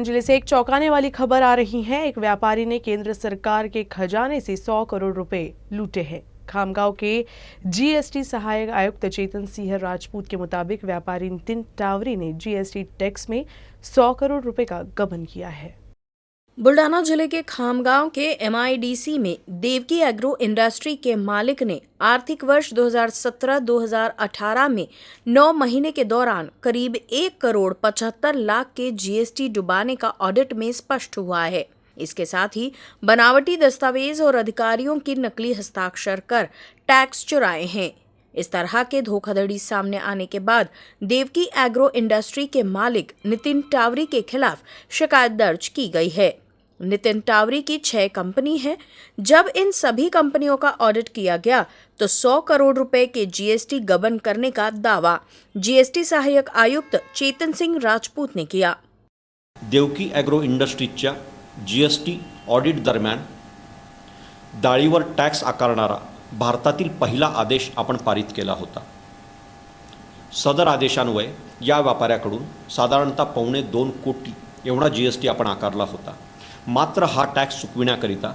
जिले से एक चौंकाने वाली खबर आ रही है। एक व्यापारी ने केंद्र सरकार के खजाने से 100 करोड़ रुपए लूटे हैं। खामगांव के जीएसटी सहायक आयुक्त चेतन सिंह राजपूत के मुताबिक व्यापारी नितिन टावरी ने जीएसटी टैक्स में 100 करोड़ रुपए का गबन किया है। बुल्डाना जिले के खामगांव के एमआईडीसी में देवकी एग्रो इंडस्ट्री के मालिक ने आर्थिक वर्ष 2017-2018 में 9 महीने के दौरान करीब 1 करोड़ 75 लाख के जीएसटी डुबाने का ऑडिट में स्पष्ट हुआ है। इसके साथ ही बनावटी दस्तावेज और अधिकारियों की नकली हस्ताक्षर कर टैक्स चुराए हैं। इस तरह के धोखाधड़ी सामने आने के बाद देवकी एग्रो इंडस्ट्री के मालिक नितिन टावरी के खिलाफ शिकायत दर्ज की गई है। नितिन टावरी की 6 कंपनी है। जब इन सभी कंपनियों का ऑडिट किया गया तो 100 करोड़ रुपए के जीएसटी गबन करने का दावा जीएसटी सहायक आयुक्त चेतन सिंह राजपूत ने किया। देवकी एग्रो इंडस्ट्रीजच्या जीएसटी ऑडिट दरम्यान डाळीवर टॅक्स आकारणारा भारतातील पहिला आदेश आपण पारित केला होता। सदर आदेशान्वये या व्यापाऱ्याकडून साधारणतः 2.25 कोटी एवढा जीएसटी आपण आकारला होता। मात्र हा टॅक्स चुकविण्याकरिता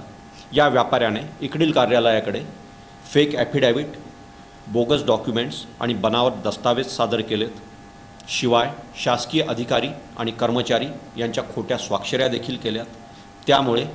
या व्यापाऱ्याने इकडील कार्यालयाकडे फेक ॲफिडेव्हिट, बोगस डॉक्युमेंट्स आणि बनावट दस्तावेज सादर केलेत। शिवाय शासकीय अधिकारी आणि कर्मचारी यांच्या खोट्या स्वाक्षऱ्या देखील केल्यात। त्यामुळे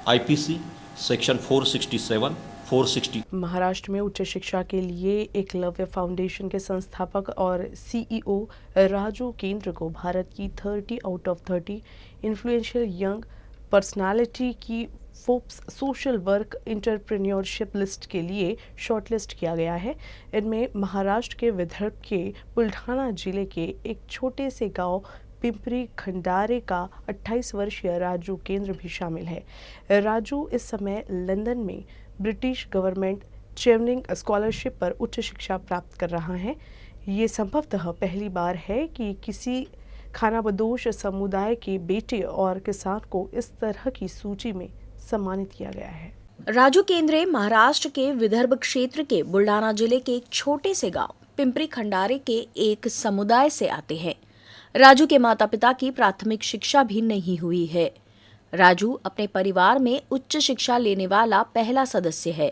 आयपीसी सेक्शन 467, 460। महाराष्ट्र में उच्च शिक्षा के लिए एकलव्य फाउंडेशन के संस्थापक और सीईओ राजू केंद्र को भारत की 30 out of 30 influential young personality की Forbes social work entrepreneurship list के लिए शॉर्टलिस्ट किया गया है। इनमें महाराष्ट्र के विदर्भ के बुल्ढाना जिले के एक छोटे से गांव पिंपरी खंडारे का 28 वर्षीय राजू केंद्र भी शामिल है। राजू इस समय लंदन में ब्रिटिश गवर्नमेंट चेवनिंग स्कॉलरशिप पर उच्च शिक्षा प्राप्त कर रहा है। ये संभवतः पहली बार है कि किसी खानाबदोश समुदाय के बेटे और किसान को इस तरह की सूची में सम्मानित किया गया है। राजू केंद्रे महाराष्ट्र के विदर्भ क्षेत्र के बुल्ढाना जिले के एक छोटे से गांव पिंपरी खंडारे के एक समुदाय से आते हैं। राजू के माता पिता की प्राथमिक शिक्षा भी नहीं हुई है। राजू अपने परिवार में उच्च शिक्षा लेने वाला पहला सदस्य है।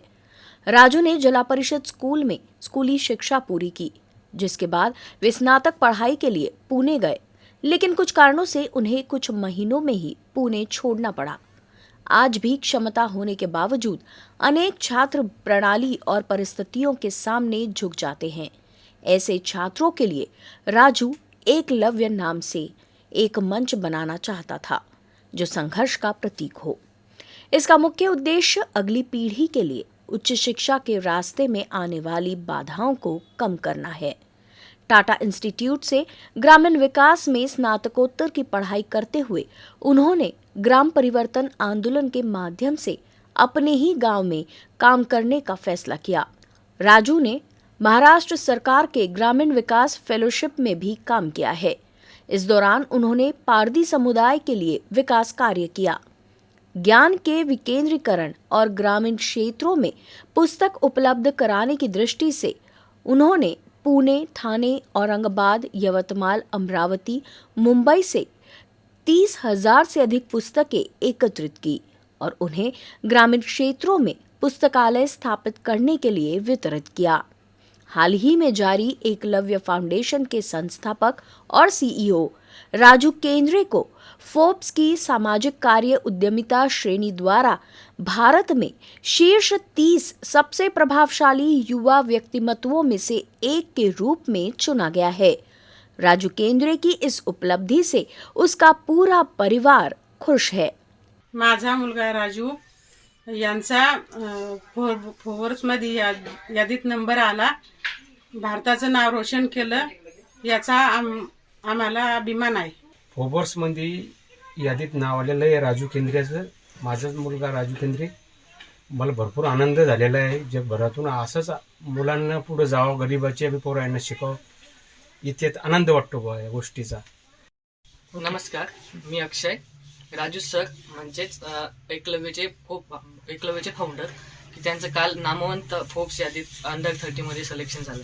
राजू ने जिला परिषद स्कूल में स्कूली शिक्षा पूरी की, जिसके बाद वे स्नातक पढ़ाई के लिए पुणे गए, लेकिन कुछ कारणों से उन्हें कुछ महीनों में ही पुणे छोड़ना पड़ा। आज भी क्षमता होने के बावजूद अनेक छात्र प्रणाली और परिस्थितियों के सामने झुक जाते हैं। ऐसे छात्रों के लिए राजू एकलव्य नाम से एक मंच बनाना चाहता था जो संघर्ष का प्रतीक हो। इसका मुख्य उद्देश्य अगली पीढ़ी के लिए उच्च शिक्षा के रास्ते में आने वाली बाधाओं को कम करना है। टाटा इंस्टीट्यूट से ग्रामीण विकास में स्नातकोत्तर की पढ़ाई करते हुए उन्होंने ग्राम परिवर्तन आंदोलन के माध्यम से अपने ही गांव में काम करने का फैसला किया। राजू ने महाराष्ट्र सरकार के ग्रामीण विकास फेलोशिप में भी काम किया है। इस दौरान उन्होंने पारधी समुदाय के लिए विकास कार्य किया। ज्ञान के विकेंद्रीकरण और ग्रामीण क्षेत्रों में पुस्तक उपलब्ध कराने की दृष्टि से उन्होंने पुणे, ठाणे, औरंगाबाद, यवतमाल, अमरावती, मुंबई से 30,000 से अधिक पुस्तकें एकत्रित की और उन्हें ग्रामीण क्षेत्रों में पुस्तकालय स्थापित करने के लिए वितरित किया। हाल ही में जारी एकलव्य फाउंडेशन के संस्थापक और सीईओ राजू केंद्रे को फोर्ब्स की सामाजिक कार्य उद्यमिता श्रेणी द्वारा भारत में शीर्ष 30 सबसे प्रभावशाली युवा व्यक्तिमत्वों में से एक के रूप में चुना गया है। राजू केंद्रे की इस उपलब्धि से उसका पूरा परिवार खुश है। माझा मुलगा राजू यांचा फोर्ब्समध्ये यादीत नंबर आला। भारताचं नाव रोशन केलं, याचा आम्हाला अभिमान आहे। फोर्ब्समध्ये यादीत नाव आलेलं आहे राजू केंद्रेचं। माझा मुलगा राजू केंद्रे, मला भरपूर आनंद झालेला आहे। जगभरातून असंच मुलांना पुढे जावं, गरिबाची बी पोरांना शिकावं, इतक्यात आनंद वाटतो बा या गोष्टीचा। नमस्कार, मी अक्षय। राजू सर म्हणजेच एकलव्यचे फाउंडर, की त्यांचं काल नामवंत फोर्ब्स यादीत अंडर 30 मध्ये सिलेक्शन झालं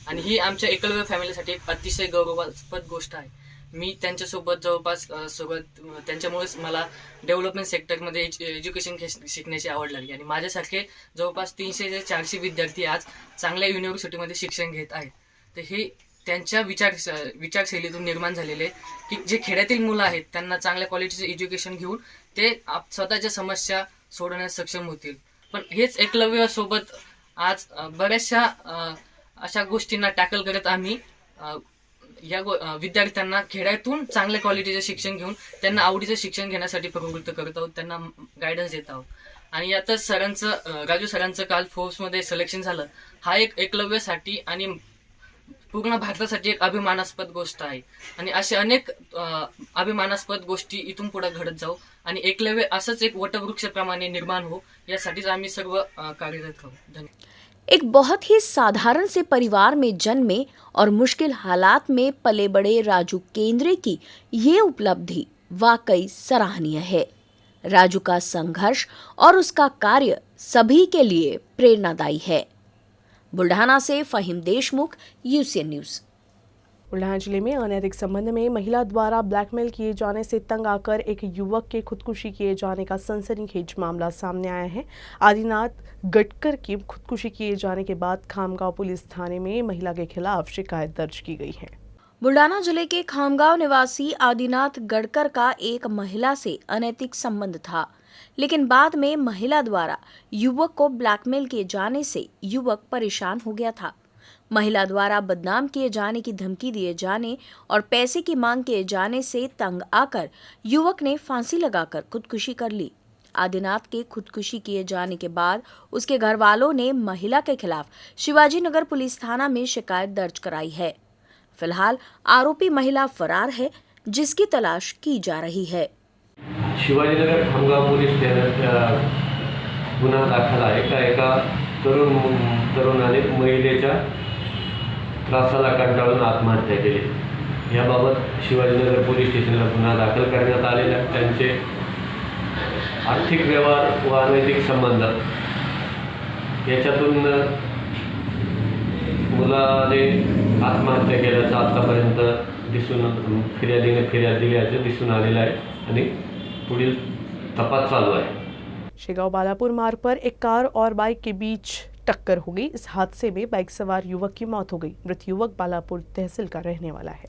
आणि ही आमच्या एकलव्य फॅमिलीसाठी एक अतिशय गौरवास्पद गोष्ट आहे। मी त्यांच्यासोबत जवळपास त्यांच्यामुळेच मला डेव्हलपमेंट सेक्टरमध्ये एज्युकेशन शिकण्याची आवड लागली आणि माझ्यासारखे जवळपास 300 ते 400 विद्यार्थी आज चांगल्या युनिव्हर्सिटीमध्ये शिक्षण घेत आहेत. तर हे त्यांच्या विचारशैलीतून निर्माण झालेले की जे खेड्यातील मुलं आहेत त्यांना चांगल्या क्वालिटीचं एज्युकेशन घेऊन ते स्वतःच्या समस्या सोडवण्यास सक्षम होतील. पण हेच एकलव्यासोबत आज बऱ्याचशा अशा गोष्टींना टॅकल करत आम्ही या विद्यार्थ्यांना खेड्यातून चांगल्या क्वालिटीचं शिक्षण घेऊन त्यांना आवडीचं शिक्षण घेण्यासाठी प्रवृत्त करत आहोत, त्यांना गायडन्स देत आहोत. आणि यातच राजू सरांचं काल फोर्समध्ये सिलेक्शन झालं. हा एक एकलव्यासाठी आणि पूर्ण भारतासाठी एक अभिमानास्पद गोष्ट आहे आणि असे अनेक अभिमानास्पद गोष्टी इथून पुढे घडत जाऊ आणि एकलव्य असंच एक वटवृक्षाप्रमाणे निर्माण हो, यासाठीच आम्ही सर्व कार्यरत राहू. धन्यवाद. एक बहुत ही साधारण से परिवार में जन्मे और मुश्किल हालात में पले बड़े राजू केंद्रे की ये उपलब्धि वाकई सराहनीय है. राजू का संघर्ष और उसका कार्य सभी के लिए प्रेरणादायी है. बुल्ढाना से फहीम देशमुख, यूसीएन न्यूज. बुल्ढाना जिले में अनैतिक संबंध में महिला द्वारा ब्लैकमेल किए जाने से तंग आकर एक युवक के खुदकुशी किए जाने का सनसनीखेज मामला सामने आया है. आदिनाथ गडकर की खुदकुशी किए जाने के बाद खामगांव पुलिस थाने में महिला के खिलाफ शिकायत दर्ज की गई है. बुल्ढाना जिले के खामगांव निवासी आदिनाथ गडकर का एक महिला से अनैतिक संबंध था, लेकिन बाद में महिला द्वारा युवक को ब्लैकमेल किए जाने से युवक परेशान हो गया था. महिला द्वारा बदनाम किए जाने की धमकी दिए जाने और पैसे की मांग किए जाने से तंग आकर युवक ने फांसी लगाकर खुदकुशी कर ली. आदिनाथ के खुदकुशी किए जाने के बाद उसके घर वालों ने महिला के खिलाफ शिवाजी नगर पुलिस थाना में शिकायत दर्ज कराई है. फिलहाल आरोपी महिला फरार है, जिसकी तलाश की जा रही है. शिवाजीनगर खामगाव पोलीस ठाण्यात गुन्हा दाखल आहे का एका तरुणाने महिलेच्या त्रासाला कंटाळून आत्महत्या केली. याबाबत शिवाजीनगर पोलीस स्टेशनला गुन्हा दाखल करण्यात आलेला. त्यांचे आर्थिक व्यवहार व अनैतिक संबंध याच्यातून मुलाने आत्महत्या केल्याचं आतापर्यंत फिर्याद दिल्याचं दिसून आलेलं आहे आणि पुढील तपास चालू आहे. शेगांव बालापुर मार्ग पर एक कार और बाइक के बीच टक्कर हो गई. इस हादसे में बाइक सवार युवक की मौत हो गई. मृत युवक बालापुर तहसील का रहने वाला है.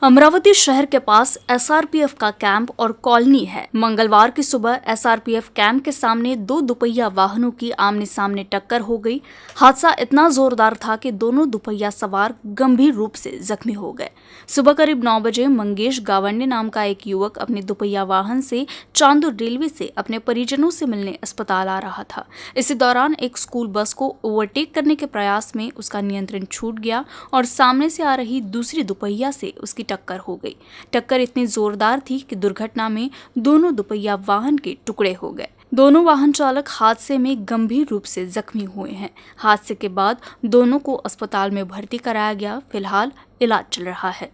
अमरावती शहर के पास एसआरपीएफ का कैंप और कॉलोनी है. मंगलवार की सुबह एसआरपीएफ कैंप के सामने 2 दुपहिया वाहनों की आमने सामने टक्कर हो गई. हादसा इतना जोरदार था कि दोनों दुपहिया सवार गंभीर रूप से जख्मी हो गए. सुबह करीब 9 बजे मंगेश गावंडे नाम का एक युवक अपने दुपहिया वाहन से चांदूर रेलवे से अपने परिजनों से मिलने अस्पताल आ रहा था. इसी दौरान एक स्कूल बस को ओवरटेक करने के प्रयास में उसका नियंत्रण छूट गया और सामने से आ रही दूसरी दुपहिया से उसकी टक्कर हो गई. टक्कर इतनी जोरदार थी कि दुर्घटना में दोनों दुपहिया वाहन के टुकड़े हो गए. दोनों वाहन चालक हादसे में गंभीर रूप से जख्मी हुए हैं. हादसे के बाद दोनों को अस्पताल में भर्ती कराया गया. फिलहाल इलाज चल रहा है.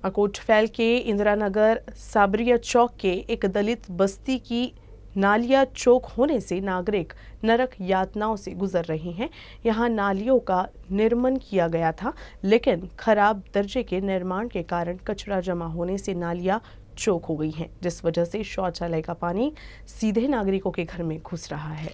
अकोटफैल के इंदिरा नगर साबरिया चौक के एक दलित बस्ती की नालियां चौक होने से नागरिक नरक यातनाओं से गुजर रहे हैं. यहां नालियों का निर्माण किया गया था, लेकिन खराब दर्जे के निर्माण के कारण कचरा जमा होने से नालियां चौक हो गई हैं, जिस वजह से शौचालय का पानी सीधे नागरिकों के घर में घुस रहा है.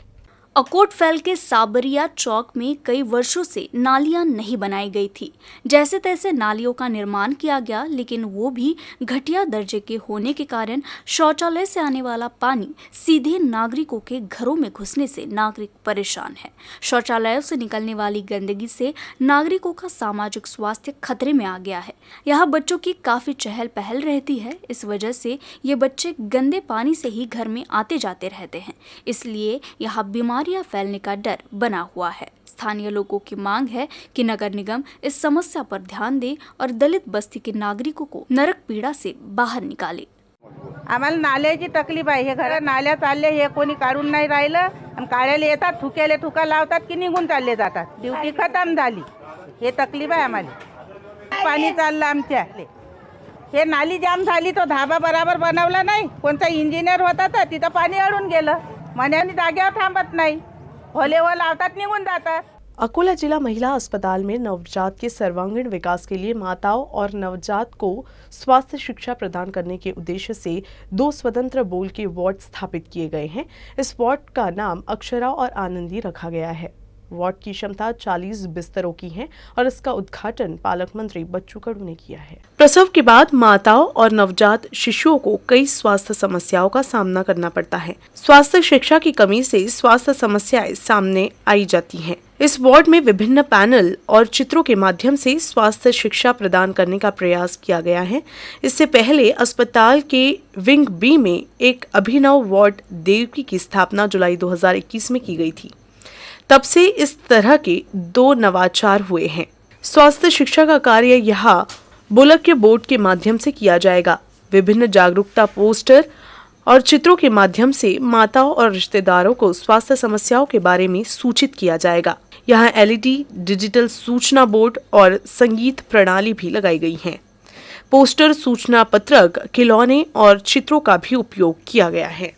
अकोटफैल के साबरिया चौक में कई वर्षों से नालियां नहीं बनाई गई थी. जैसे तैसे नालियों का निर्माण किया गया, लेकिन वो भी घटिया दर्जे के होने के कारण शौचालय से आने वाला पानी सीधे नागरिकों के घरों में घुसने से नागरिक परेशान है. शौचालयों से निकलने वाली गंदगी से नागरिकों का सामाजिक स्वास्थ्य खतरे में आ गया है. यहाँ बच्चों की काफी चहल पहल रहती है. इस वजह से ये बच्चे गंदे पानी से ही घर में आते जाते रहते हैं. इसलिए यहाँ बीमारियां फैलने का डर बना हुआ है. स्थानीय लोगों की मांग है कि नगर निगम इस समस्या पर ध्यान दे और दलित बस्ती के नागरिकों को नरक पीड़ा से बाहर निकाले. आम्हाला नाल्याची तकलीफ आहे. हे घर नाल्या चालले, हे कोणी काढून नाही राहिलं आणि काढायला येतात, थुकेले थुका लावतात की निघून चालले जातात. ड्युटी खतम झाली. हे तकलीफ आहे आम्हाला. पाणी चाललं आमच्या. हे नाली जाम झाली, तो धाबा बराबर बनवला नाही. कोणता इंजिनियर होता तर तिथं पाणी अडून गेलं. मण्याने जागेवर थांबत नाही. होले व लावतात, निघून जातात. अकोला जिला महिला अस्पताल में नवजात के सर्वांगीण विकास के लिए माताओं और नवजात को स्वास्थ्य शिक्षा प्रदान करने के उद्देश्य से 2 स्वतंत्र बोल के वार्ड स्थापित किए गए हैं। इस वार्ड का नाम अक्षरा और आनंदी रखा गया है। वार्ड की क्षमता 40 बिस्तरों की है और इसका उद्घाटन पालक मंत्री बच्चू कडू ने किया है। प्रसव के बाद माताओं और नवजात शिशुओं को कई स्वास्थ्य समस्याओं का सामना करना पड़ता है। स्वास्थ्य शिक्षा की कमी से स्वास्थ्य समस्याएं सामने आई जाती हैं। इस वार्ड में विभिन्न पैनल और चित्रों के माध्यम से स्वास्थ्य शिक्षा प्रदान करने का प्रयास किया गया है। इससे पहले अस्पताल के विंग बी में एक अभिनव वार्ड देवकी की स्थापना जुलाई 2021 में की गई थी। तब से इस तरह के 2 नवाचार हुए हैं। स्वास्थ्य शिक्षा का कार्य यहाँ बुलक के बोर्ड के माध्यम से किया जाएगा। विभिन्न जागरूकता पोस्टर और चित्रों के माध्यम से माताओं और रिश्तेदारों को स्वास्थ्य समस्याओं के बारे में सूचित किया जाएगा। यहाँ LED, डिजिटल सूचना बोर्ड और संगीत प्रणाली भी लगाई गई है। पोस्टर, सूचना पत्रक, खिलौने और चित्रों का भी उपयोग किया गया है।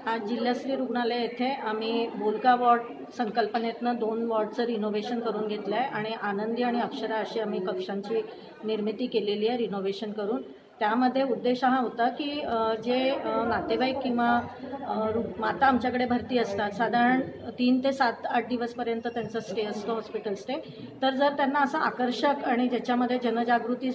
आज जिल्हास्तरीय रुग्णालय येथे आम्ही बोलका वॉर्ड संकल्पनेतनं 2 वॉर्डचं रिनोव्हेशन करून घेतलं आहे आणि आनंदी आणि अक्षरा अशी आम्ही कक्षांची निर्मिती केलेली आहे रिनोव्हेशन करून। त्यामध्ये उद्देश हा होता की जे नातेवाईक किंवा माता आमच्याकडे भरती असतात, साधारण 3 ते 7-8 दिवसपर्यंत त्यांचा स्टे असतो, हॉस्पिटल स्टे। तर जर त्यांना असं आकर्षक आणि ज्याच्यामध्ये जनजागृती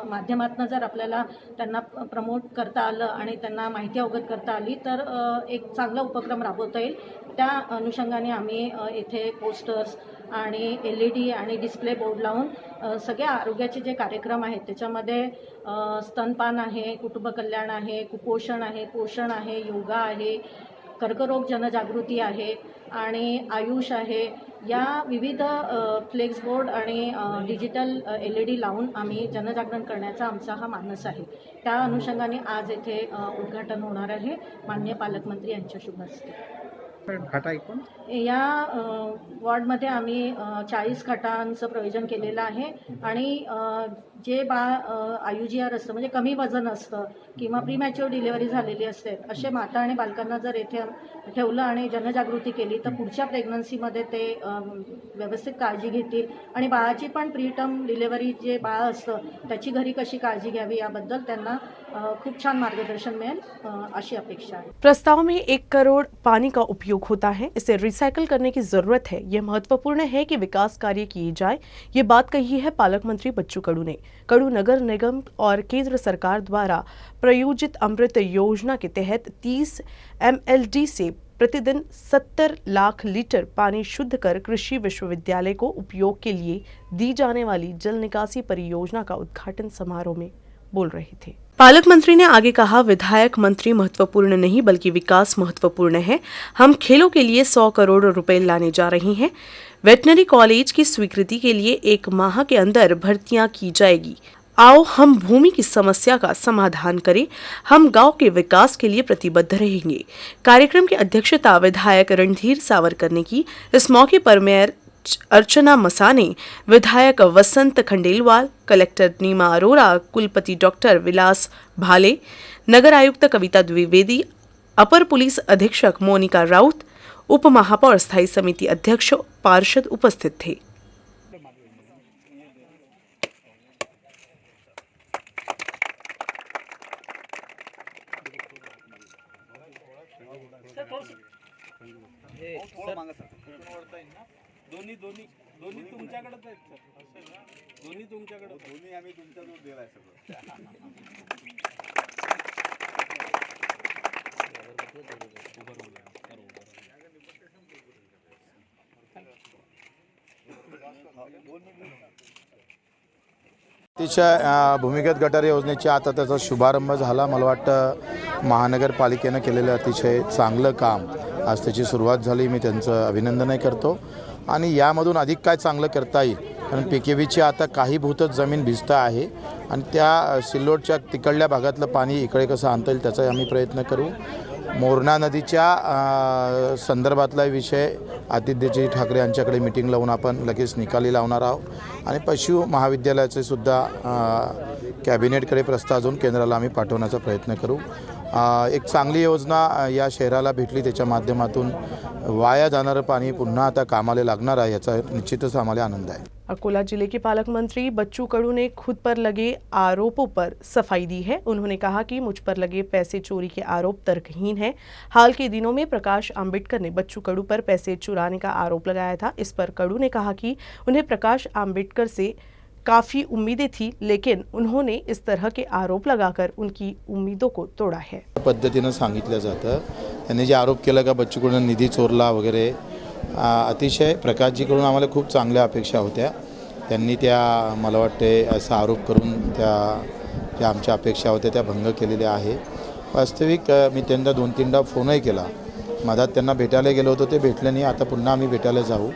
माध्यमातून जर आपल्याला त्यांना प्रमोट करता आलं आणि त्यांना माहिती अवगत करता आली तर एक चांगला उपक्रम राबवता येईल। त्या अनुषंगाने आम्ही येथे पोस्टर्स आणि LED आणि डिस्प्ले बोर्ड लावून सगळे आरोग्याचे जे कार्यक्रम आहेत त्याच्यामध्ये स्तनपान आहे, कुटुंब कल्याण आहे, कुपोषण आहे, पोषण आहे, योगा आहे, कर्करोग जनजागृती आहे आणि आयुष आहे, या विविध फ्लेक्स बोर्ड आणि डिजिटल LED लावून आम्ही जनजागरण करण्याचा आमचा हा मानस आहे। त्या अनुषंगाने आज येथे उद्घाटन होणार आहे माननीय पालकमंत्री यांच्या शुभ हस्ते। या वॉर्डमध्ये आम्ही 40 खाटांचं प्रयोजन केलेलं आहे आणि जे IUGR असतं म्हणजे कमी वजन असतं किंवा प्रीमॅच्युअर डिलिव्हरी झालेली असते असे माता आणि बालकांना जर येथे ठेवलं आणि जनजागृती केली तर पुढच्या प्रेग्नन्सीमध्ये ते व्यवस्थित काळजी घेतील आणि बाळाची पण प्रीटर्म डिलिव्हरी जे बाळ असतं त्याची घरी कशी काळजी घ्यावी याबद्दल त्यांना खूप छान मार्गदर्शन मिळेल अशी अपेक्षा आहे। प्रस्ताव में 1 करोड़ पानी का उपयोग होता है, इसे रिसाइकिल करने की जरूरत है। यह महत्वपूर्ण है कि विकास कार्य किए जाए, ये बात कही है पालक मंत्री बच्चू कडू ने। कडू नगर निगम और केंद्र सरकार द्वारा प्रायोजित अमृत योजना के तहत 30 MLD से प्रतिदिन 70 लाख लीटर पानी शुद्ध कर कृषि विश्वविद्यालय को उपयोग के लिए दी जाने वाली जल निकासी परियोजना का उद्घाटन समारोह में बोल रहे थे। पालक मंत्री ने आगे कहा, विधायक मंत्री महत्वपूर्ण नहीं बल्कि विकास महत्वपूर्ण है। हम खेलों के लिए 100 करोड़ रुपए लाने जा रहे हैं। वेटनरी कॉलेज की स्वीकृति के लिए 1 माह के अंदर भर्तियां की जाएगी। आओ हम भूमि की समस्या का समाधान करें। हम गांव के विकास के लिए प्रतिबद्ध रहेंगे। कार्यक्रम की अध्यक्षता विधायक रणधीर सावरकर ने की। इस मौके पर मेयर अर्चना मसाने, विधायक वसंत खंडेलवाल, कलेक्टर नीमा अरोरा, कुलपति डॉक्टर विलास भाले, नगर आयुक्त कविता द्विवेदी, अपर पुलिस अधीक्षक मोनिका राउत, उप महापौर स्थायी समिति अध्यक्ष पार्षद उपस्थित थे। दोन्ही तुमच्याकडेच आहेत सर, दोन्ही तुमच्याकडे, दोन्ही आम्ही तुमच्याजवळ दिलाय सगळं। अतिशय भूमिगत गटार योजनेची आता त्याचा शुभारंभ झाला. मला वाटतं महानगरपालिकेनं केलेलं अतिशय चांगलं काम, आज त्याची सुरुवात झाली. मी त्यांचं अभिनंदनही करतो आणि यामधून अधिक काय चांगलं करता येईल, कारण PKVची आता काही भूतच जमीन भिजतं आहे आणि त्या सिल्लोडच्या तिकडल्या भागातलं पाणी इकडे कसं आणता येईल त्याचा आम्ही प्रयत्न करू. मोरणा नदीच्या संदर्भातला विषय आदित्यजी ठाकरे यांच्याकडे मीटिंग लावून आपण लगेच निकाली लावणार आहोत आणि पशु महाविद्यालयाचे सुद्धा कॅबिनेटकडे प्रस्ताव अजून केंद्राला आम्ही पाठवण्याचा प्रयत्न करू. एक चांगली योजना या शहराला भेटली, त्याच्या माध्यमातून वाया जाणारं पाणी पुन्हा आता कामाला लागणार आहे, याचा निश्चितच आम्हाला आनंद आहे. अकोला जिले के पालक मंत्री बच्चू कडू ने खुद पर लगे आरोपों पर सफाई दी है. उन्होंने कहा कि मुझ पर लगे पैसे चोरी के आरोप तर्कहीन है. हाल के दिनों में प्रकाश आंबेडकर ने बच्चू कडू पर पैसे चुराने का आरोप लगाया था. इस पर कडू ने कहा कि उन्हें प्रकाश आंबेडकर से काफ़ी उम्मीदें थी, लेकिन उन्होंने इस तरह के आरोप लगाकर उनकी उम्मीदों को तोड़ा है. पद्धतीनं सांगितलं जातं, त्यांनी जे आरोप केला का बच्चू कडून निधी चोरला वगैरे, अतिशय प्रकाशजीकडून आम्हाला खूप चांगल्या अपेक्षा होत्या. त्यांनी त्या मला वाटते असा आरोप करून ज्या आमच्या अपेक्षा होत्या त्या भंग केलेल्या आहे. वास्तविक मी त्यांना 2-3दा फोनही केला, मधात त्यांना भेटायला गेलो होतो, ते भेटले नाही. आता पुन्हा आम्ही भेटायला जाऊ.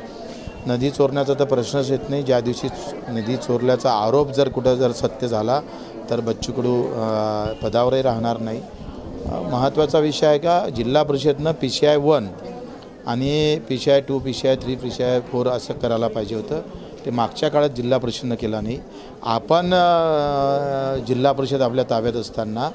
नदी चोरण्याचा तर प्रश्नच येत नाही. ज्या दिवशी निधी चोरल्याचा आरोप जर सत्य झाला तर बच्चू कडू पदावरही राहणार नाही. महत्त्वाचा विषय आहे का जिल्हा परिषदनं PCI 1 आणि PCI 2, PCI 3, PCI 4 असं करायला पाहिजे होतं. ते मागच्या काळात जिल्हा परिषदनं केला नाही. आपण जिल्हा परिषद आपल्या ताब्यात असताना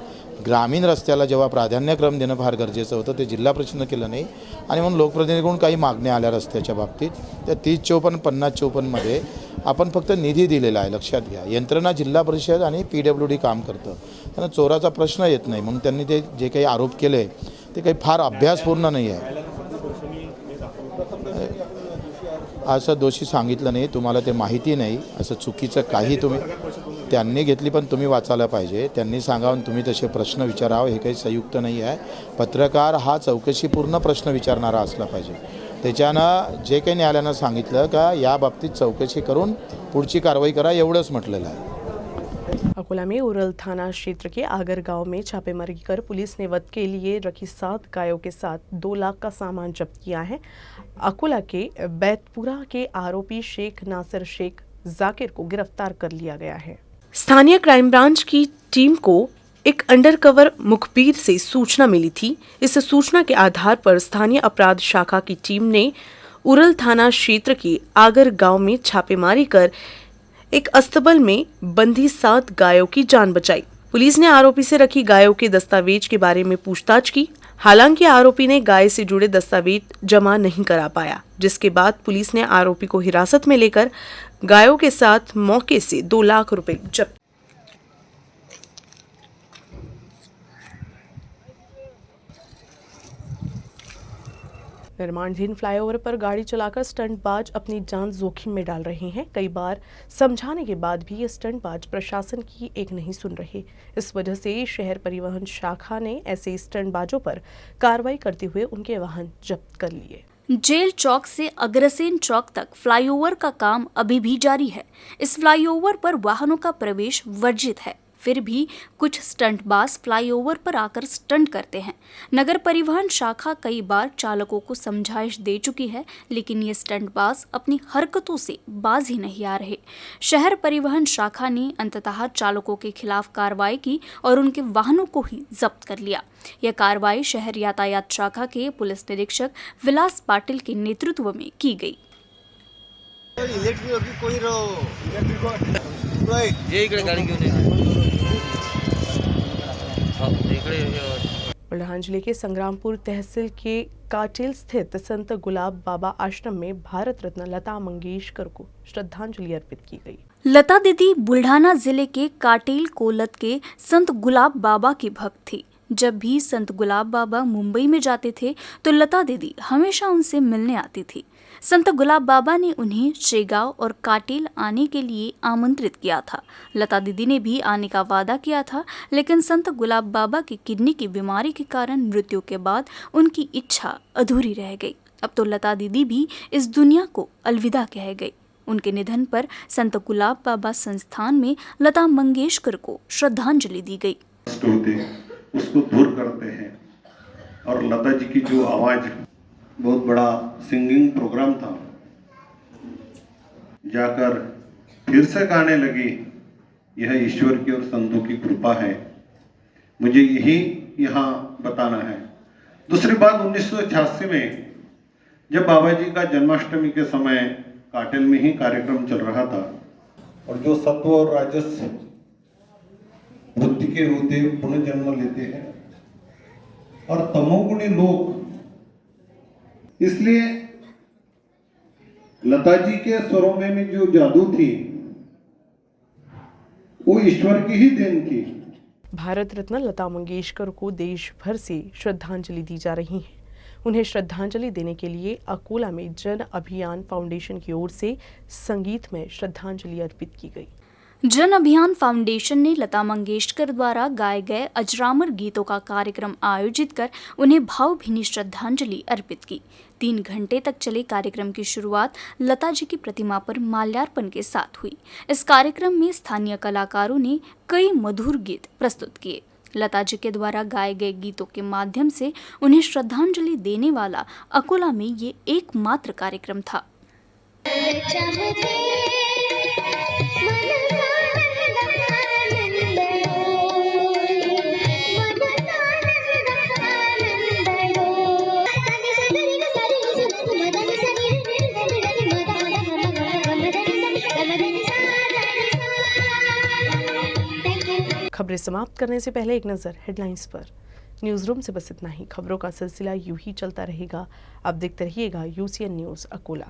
ग्रामीण रस्त्याला जेव्हा प्राधान्यक्रम देणं फार गरजेचं होतं, ते जिल्हा परिषदनं केलं नाही आणि म्हणून लोकप्रतिनिधीकडून काही मागण्या आल्या रस्त्याच्या बाबतीत. त्या 30-54, 50-54मध्ये आपण फक्त निधी दिलेला आहे, लक्षात घ्या. यंत्रणा जिल्हा परिषद आणि PWD काम करतं, त्यांना चोराचा प्रश्न येत नाही. म्हणून त्यांनी ते जे काही आरोप केले ते काही फार अभ्यासपूर्ण नाही आहे. असं दोषी सांगितलं नाही, तुम्हाला ते माहिती नाही. असं चुकीचं काही त्यांनी घेतली पण तुम्ही वाचायला पाहिजे. त्यांनी सांगावं तुम्ही तसे प्रश्न विचारावं, हे काही संयुक्त नाही आहे. पत्रकार हा चौकशीपूर्ण प्रश्न विचारणारा असला पाहिजे. त्याच्यानं जे काही न्यायालयानं सांगितलं का या बाबतीत चौकशी करून पुढची कारवाई करा, एवढंच म्हटलेलं आहे. अकोला में उरल थाना क्षेत्र के आगर गांव में छापेमारी कर पुलिस ने वध के लिए रखी 7 गायों के साथ 2 लाख का सामान जब्त किया है. अकोला के बैतपुरा के आरोपी शेख नासिर शेख जाकिर को गिरफ्तार कर लिया गया है. स्थानीय क्राइम ब्रांच की टीम को एक अंडरकवर मुखबिर से सूचना मिली थी. इस सूचना के आधार पर स्थानीय अपराध शाखा की टीम ने उरल थाना क्षेत्र के आगर गांव में छापेमारी कर एक अस्तबल में बंधी 7 गायों की जान बचाई. पुलिस ने आरोपी से रखी गायों के दस्तावेज के बारे में पूछताछ की. हालांकि आरोपी ने गाय से जुड़े दस्तावेज जमा नहीं करा पाया, जिसके बाद पुलिस ने आरोपी को हिरासत में लेकर गायों के साथ मौके से 2 लाख रुपए जब्त. निर्माणाधीन फ्लाईओवर पर गाड़ी चलाकर स्टंटबाज अपनी जान जोखिम में डाल रहे हैं. कई बार समझाने के बाद भी ये स्टंटबाज प्रशासन की एक नहीं सुन रहे. इस वजह से शहर परिवहन शाखा ने ऐसे स्टंटबाजों पर कार्रवाई करते हुए उनके वाहन जब्त कर लिए. जेल चौक से अग्रसेन चौक तक फ्लाईओवर का काम अभी भी जारी है. इस फ्लाईओवर पर वाहनों का प्रवेश वर्जित है, फिर भी कुछ स्टंटबाज फ्लाईओवर पर आकर स्टंट करते हैं. नगर परिवहन शाखा कई बार चालकों को समझाइश दे चुकी है, लेकिन ये स्टंटबाज अपनी हरकतों से बाज ही नहीं आ रहे. शहर परिवहन शाखा ने अंततः चालकों के खिलाफ कार्रवाई की और उनके वाहनों को ही जब्त कर लिया. यह कार्रवाई शहर यातायात शाखा के पुलिस निरीक्षक विलास पाटिल के नेतृत्व में की गई. बुलढाणा जिले के संग्रामपुर तहसील के काटेल स्थित संत गुलाब बाबा आश्रम में भारत रत्न लता मंगेशकर को श्रद्धांजलि अर्पित की गई. लता दीदी बुल्ढाना जिले के काटेल कोलत के संत गुलाब बाबा की भक्त थी. जब भी संत गुलाब बाबा मुंबई में जाते थे तो लता दीदी हमेशा उनसे मिलने आती थी. संत गुलाब बाबा ने उन्हें शेगांव और काटेल आने के लिए आमंत्रित किया था। लता दीदी ने भी आने का वादा किया था, लेकिन संत गुलाब बाबा की किडनी की बीमारी के कारण मृत्यु के बाद उनकी इच्छा अधूरी रह गई। अब तो लता दीदी भी इस दुनिया को अलविदा कह गई। उनके निधन पर संत गुलाब बाबा संस्थान में लता मंगेशकर को श्रद्धांजलि दी गई। उसको दूर करते हैं और लता जी की जो आवाज, बहुत बड़ा सिंगिंग प्रोग्राम था, जाकर फिर से गाने लगी, यह ईश्वर की और संतों की कृपा है। मुझे यही यहाँ बताना है। दूसरी बात, 1986 में जब बाबा जी का जन्माष्टमी के समय काटेल में ही कार्यक्रम चल रहा था और जो सत्व और राजस वृत्ति के होते पुनर्जन्म लेते हैं और तमोगुणी लोग, इसलिए लता जी के स्वरों में जो जादू थी वो ईश्वर की ही देन थी। भारत रत्न लता मंगेशकर को देश भर से श्रद्धांजलि दी जा रही है। उन्हें श्रद्धांजलि देने के लिए अकोला में जन अभियान फाउंडेशन की ओर से संगीत में श्रद्धांजलि अर्पित की गई। जन अभियान फाउंडेशन ने लता मंगेशकर द्वारा गाए गए अजरामर गीतों का कार्यक्रम आयोजित कर उन्हें भावभीनी श्रद्धांजलि अर्पित की। 3 घंटे तक चले कार्यक्रम की शुरुआत लता जी की प्रतिमा पर माल्यार्पण के साथ हुई। इस कार्यक्रम में स्थानीय कलाकारों ने कई मधुर गीत प्रस्तुत किए। लता जी के द्वारा गाए गए गीतों के माध्यम से उन्हें श्रद्धांजलि देने वाला अकोला में ये एकमात्र कार्यक्रम था। खबरें समाप्त करने से पहले एक नज़र हेडलाइंस पर। न्यूज़ रूम से बस इतना ही। खबरों का सिलसिला यूं ही चलता रहेगा। आप देखते रहिएगा UCN न्यूज़ अकोला।